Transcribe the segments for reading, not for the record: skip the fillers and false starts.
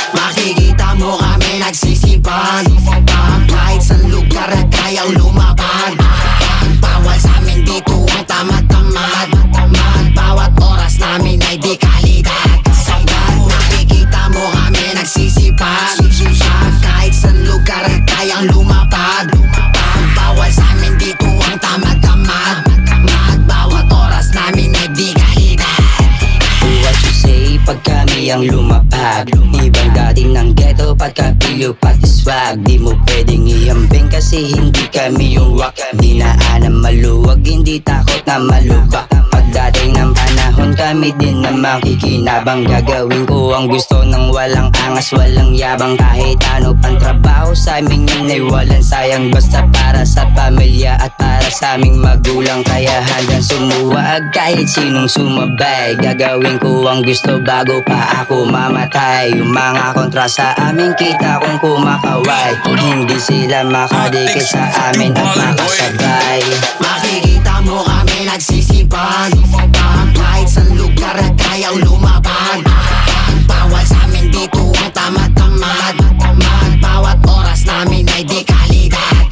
Makikita mo kami nagsisipag, kahit sa lugar at kayang lumapag. Bawal sa amin dito ang tamad-tamad, bawat oras namin ay di kalidad. Makikita mo kami nagsisipag, kahit sa lugar at kayang lumapag. Bawal sa amin dito ang tamad-tamad, bawat oras namin ay di kalidad. What you say pag kami ang lumapag, ibang dating ng ghetto pagkapilyo pati swag. Di mo pwedeng ihambing kasi hindi kami yung wak. Dinaanan maluwag, hindi takot na malubak. Pagdating ng panahon kami din na makikinabang. Gagawin ko ang gusto ng walang angas, walang yabang. Kahit ano pang trabaho sa amin yun ay walang sayang. Basta para sa pamilya at para sa aming magulang. Kaya handang sumuwag kahit sinong sumabay. Gagawin ko ang gusto bago pa ako mamatay. Yung mga kontra sa amin kita kong kumakaway, hindi sila makadikit sa amin at makasabay. Makikita mo kami nagsisipag, kahit sa lugar at kayang lumapag. Bawal sa amin dito ang tamad-tamad, bawat oras namin ay di kalidad.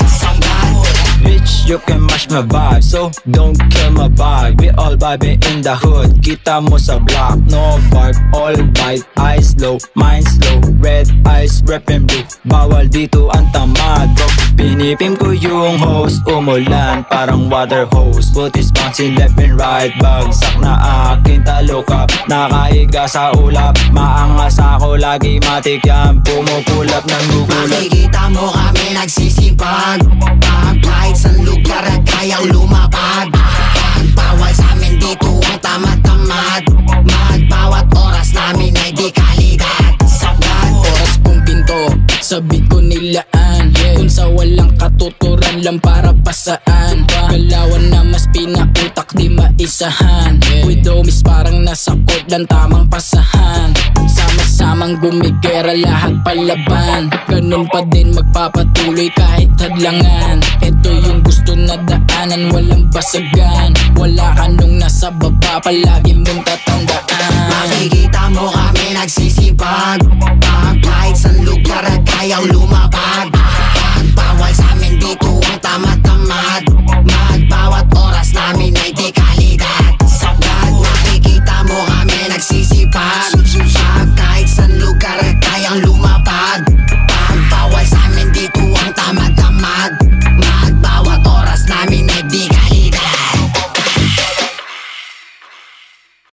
Bitch, you can match my vibe, so don't kill my vibe. We all vibing in the hood, kita mo sa block. No vibe, all vibe, eyes low, mind slow. Red eyes, reppin' blue, bawal dito ang tamad, bro. Pinipim ko yung hose, umulan parang water hose. Butis bouncing left and right, bagsak na aking talukap. Nakahiga sa ulap, maangas ako lagi matik yan. Pumupulap ng gugulat. Makikita mo kami nagsisipag, kahit sa lugar at kayang lumapag. Bawal sa amin dito ang tamad-tamad, bawat oras namin ay di kalidad. Oras kong pinto, sabit ko nilaan, kung sa walang katuturan lang para pasaan. Galawan na mas pinautak di maisahan, with homies parang nasa court lang tamang pasahan. Sama-samang gumigera lahat palaban, ganun pa din magpapatuloy kahit hadlangan. Ito yung gusto na daanan, walang basagan. Wala ka nung nasa baba, palagi mong tatandaan. Makikita mo kami nagsisipag, kahit sa lugar at kayang lumapag.